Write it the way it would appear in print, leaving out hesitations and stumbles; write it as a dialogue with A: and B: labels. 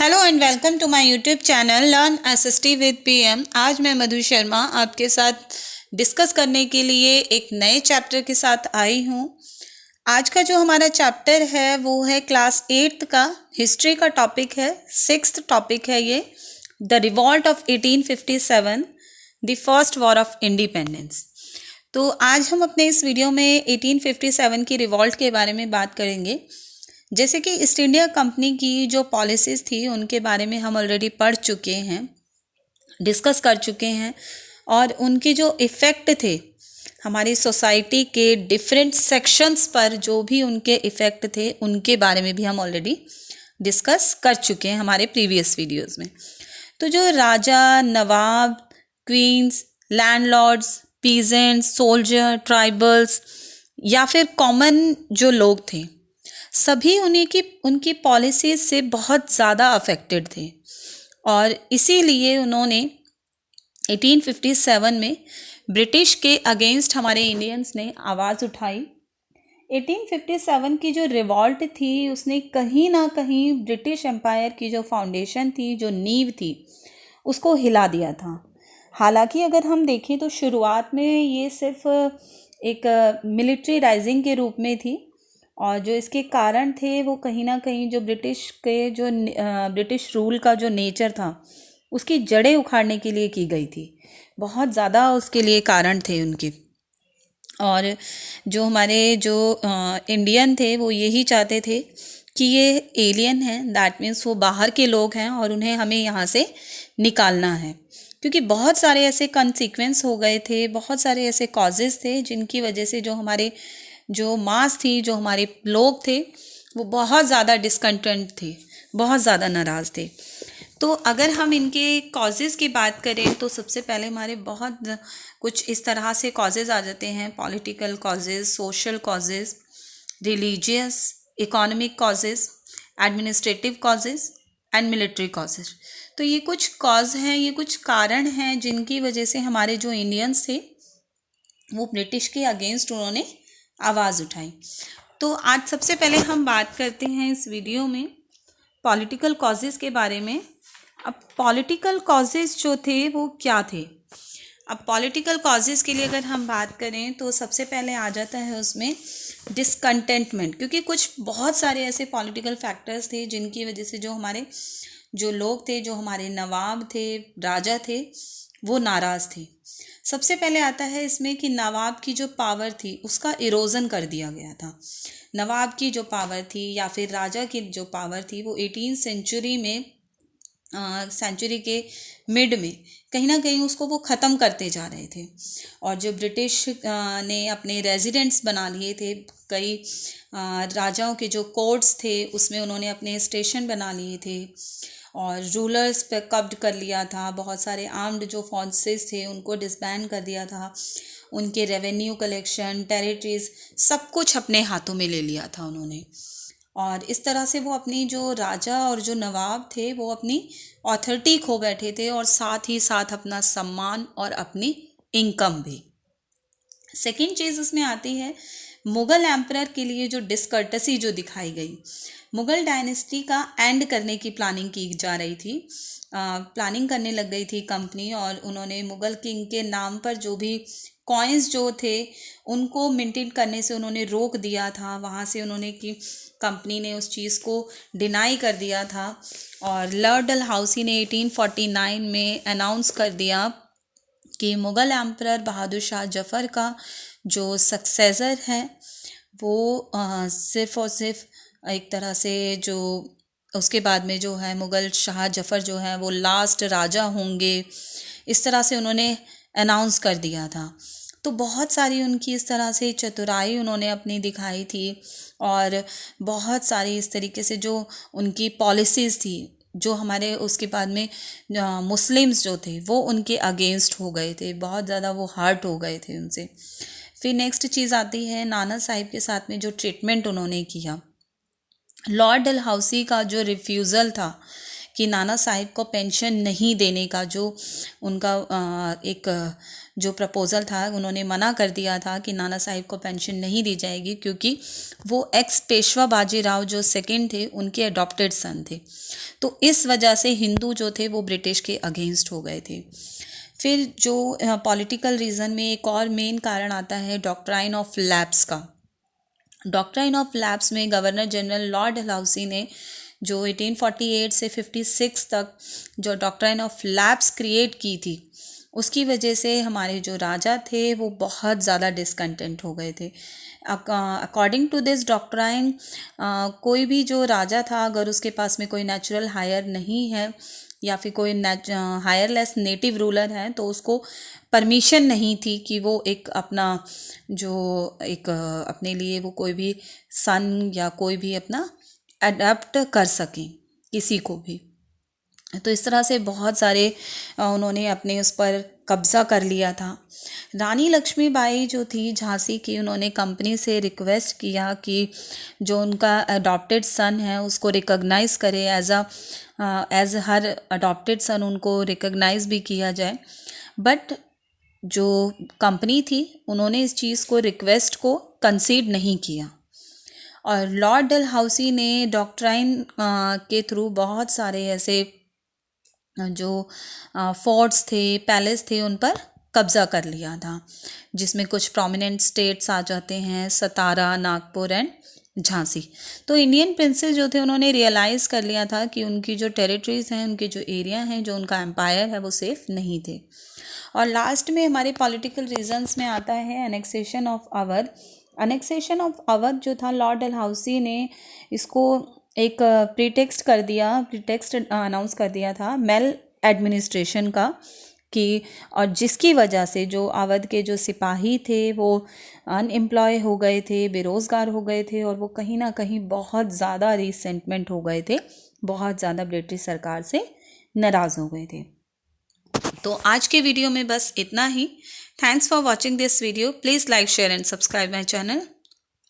A: Hello and welcome to my YouTube channel learn SST with PM. आज मैं मधु शर्मा आपके साथ डिस्कस करने के लिए एक नए चैप्टर के साथ आई हूँ। आज का जो हमारा चैप्टर है वो है क्लास 8th का हिस्ट्री का टॉपिक है। 6th टॉपिक है ये, the revolt of 1857, the first war of independence. तो आज हम अपने इस वीडियो में 1857 की रिवॉल्ट के बारे में बात करेंगे। जैसे कि ईस्ट इंडिया कंपनी की जो पॉलिसीज़ थी उनके बारे में हम ऑलरेडी पढ़ चुके हैं, डिस्कस कर चुके हैं, और उनके जो इफ़ेक्ट थे हमारी सोसाइटी के डिफरेंट सेक्शंस पर, जो भी उनके इफ़ेक्ट थे उनके बारे में भी हम ऑलरेडी डिस्कस कर चुके हैं हमारे प्रीवियस वीडियोस में। तो जो raja, nawab, queens, landlords, peasants, soldier, tribals या फिर कॉमन जो लोग थे, सभी उनकी पॉलिसीज से बहुत ज़्यादा अफेक्टेड थे और इसीलिए उन्होंने 1857 में ब्रिटिश के अगेंस्ट हमारे इंडियंस ने आवाज़ उठाई। 1857 की जो रिवॉल्ट थी उसने कहीं ना कहीं ब्रिटिश एम्पायर की जो फाउंडेशन थी, जो नींव थी, उसको हिला दिया था। हालांकि अगर हम देखें तो शुरुआत में ये सिर्फ एक मिलिट्री राइजिंग के रूप में थी और जो इसके कारण थे वो कहीं ना कहीं जो ब्रिटिश रूल का जो नेचर था उसकी जड़ें उखाड़ने के लिए की गई थी। बहुत ज़्यादा उसके लिए कारण थे उनके। और जो हमारे इंडियन थे वो यही चाहते थे कि ये एलियन हैं, दैट मीन्स वो बाहर के लोग हैं और उन्हें हमें यहाँ से निकालना है, क्योंकि बहुत सारे ऐसे कॉन्सिक्वेंस हो गए थे, बहुत सारे ऐसे कॉजेज़ थे जिनकी वजह से जो हमारे जो मास थी, जो हमारे लोग थे, वो बहुत ज़्यादा डिसकंटेंट थे, बहुत ज़्यादा नाराज़ थे। तो अगर हम इनके कॉजेज़ की बात करें तो सबसे पहले हमारे बहुत कुछ इस तरह से कॉजेज़ आ जाते हैं: political causes, social causes, religious, economic causes, administrative causes and military causes. तो ये कुछ कॉज हैं, ये कुछ कारण हैं जिनकी वजह से हमारे जो इंडियंस थे वो ब्रिटिश के अगेंस्ट उन्होंने आवाज़ उठाई। तो आज सबसे पहले हम बात करते हैं इस वीडियो में पॉलिटिकल कॉजेज़ के बारे में। अब पॉलिटिकल कॉजेज़ जो थे वो क्या थे? अब पॉलिटिकल कॉजेज़ के लिए अगर हम बात करें तो सबसे पहले आ जाता है उसमें डिसकंटेंटमेंट, क्योंकि कुछ बहुत सारे ऐसे पॉलिटिकल फैक्टर्स थे जिनकी वजह से जो हमारे जो लोग थे, जो हमारे नवाब थे, राजा थे, वो नाराज़ थे। सबसे पहले आता है इसमें कि नवाब की जो पावर थी उसका इरोज़न कर दिया गया था। नवाब की जो पावर थी या फिर राजा की जो पावर थी वो 18th सेंचुरी में सेंचुरी के मिड में कहीं ना कहीं उसको वो ख़त्म करते जा रहे थे। और जो ब्रिटिश ने अपने रेजिडेंट्स बना लिए थे, कई राजाओं के जो कोर्ट्स थे उसमें उन्होंने अपने स्टेशन बना लिए थे और रूलर्स पे कब्ज कर लिया था। बहुत सारे आर्म्ड जो फोर्सेस थे उनको डिसबैंड कर दिया था। उनके रेवेन्यू कलेक्शन, टेरिटरीज, सब कुछ अपने हाथों में ले लिया था उन्होंने। और इस तरह से वो अपनी जो राजा और जो नवाब थे वो अपनी ऑथोरिटी खो बैठे थे और साथ ही साथ अपना सम्मान और अपनी इनकम भी। सेकेंड चीज़ उसमें आती है मुग़ल एम्परर के लिए जो डिसकर्टसी जो दिखाई गई। मुग़ल डायनेस्टी का एंड करने की प्लानिंग की जा रही थी, प्लानिंग करने लग गई थी कंपनी, और उन्होंने मुग़ल किंग के नाम पर जो भी कॉइन्स जो थे उनको मेंटेन करने से उन्होंने रोक दिया था। वहाँ से उन्होंने कि कंपनी ने उस चीज़ को डिनाई कर दिया था। और लॉर्ड डलहौसी ने 1849 में अनाउंस कर दिया कि मुग़ल एम्परर बहादुर शाह जफ़र का जो सक्सेसर है वो सिर्फ़ और सिर्फ एक तरह से जो उसके बाद में जो है मुग़ल शाह जफ़र जो है वो लास्ट राजा होंगे, इस तरह से उन्होंने अनाउंस कर दिया था। तो बहुत सारी उनकी इस तरह से चतुराई उन्होंने अपनी दिखाई थी और बहुत सारी इस तरीके से जो उनकी पॉलिसीज़ थी, जो हमारे उसके बाद में मुस्लिम्स जो थे वो उनके अगेंस्ट हो गए थे, बहुत ज़्यादा वो हर्ट हो गए थे उनसे। फिर नेक्स्ट चीज़ आती है नाना साहिब के साथ में जो ट्रीटमेंट उन्होंने किया। लॉर्ड डलहौसी का जो रिफ्यूज़ल था कि नाना साहिब को पेंशन नहीं देने का जो उनका एक जो प्रपोज़ल था, उन्होंने मना कर दिया था कि नाना साहिब को पेंशन नहीं दी जाएगी, क्योंकि वो एक्स पेशवा बाजीराव जो सेकंड थे उनके अडॉप्टेड सन थे। तो इस वजह से हिंदू जो थे वो ब्रिटिश के अगेंस्ट हो गए थे। फिर जो पॉलिटिकल रीज़न में एक और मेन कारण आता है डॉक्ट्राइन ऑफ लैप्स का। डॉक्ट्राइन ऑफ लैप्स में गवर्नर जनरल लॉर्ड डलहौसी ने जो 1848 से 56 तक जो डॉक्ट्राइन ऑफ लैप्स क्रिएट की थी, उसकी वजह से हमारे जो राजा थे वो बहुत ज़्यादा डिसकंटेंट हो गए थे। अकॉर्डिंग टू दिस डॉक्ट्राइन कोई भी जो राजा था, अगर उसके पास में कोई नेचुरल हायर नहीं है या फिर कोई हायरलेस नेटिव रूलर है, तो उसको परमिशन नहीं थी कि वो एक अपना जो एक अपने लिए वो कोई भी सन या कोई भी अपना अडॉप्ट कर सकें किसी को भी। तो इस तरह से बहुत सारे उन्होंने अपने उस पर कब्ज़ा कर लिया था। रानी लक्ष्मीबाई जो थी झांसी की, उन्होंने कंपनी से रिक्वेस्ट किया कि जो उनका अडॉप्टेड सन है उसको रिकॉग्नाइज़ करे, एज हर अडॉप्टेड सन उनको रिकॉग्नाइज़ भी किया जाए। बट जो कंपनी थी उन्होंने इस चीज़ को रिक्वेस्ट को कंसीड नहीं किया, और लॉर्ड डलहौसी ने डॉक्ट्राइन के थ्रू बहुत सारे ऐसे जो फोर्ट्स थे, पैलेस थे, उन पर कब्ज़ा कर लिया था, जिसमें कुछ प्रोमिनेंट स्टेट्स आ जाते हैं, सतारा, नागपुर एंड झांसी। तो इंडियन प्रिंसेस जो थे उन्होंने रियलाइज़ कर लिया था कि उनकी जो टेरिटरीज़ हैं, उनके जो एरिया हैं, जो उनका एम्पायर है, वो सेफ़ नहीं थे। और लास्ट में हमारे पॉलिटिकल रीजंस में आता है annexation of Awadh. Annexation of Awadh जो था, लॉर्ड डलहौसी ने इसको एक प्रीटेक्स्ट अनाउंस कर दिया था मेल एडमिनिस्ट्रेशन का, कि और जिसकी वजह से जो अवध के जो सिपाही थे वो अनएम्प्लॉय हो गए थे, बेरोज़गार हो गए थे, और वो कहीं ना कहीं बहुत ज़्यादा रिसेंटमेंट हो गए थे, बहुत ज़्यादा ब्रिटिश सरकार से नाराज़ हो गए थे। तो आज के वीडियो में बस इतना ही। Thanks for watching this video. Please like, share and subscribe my channel.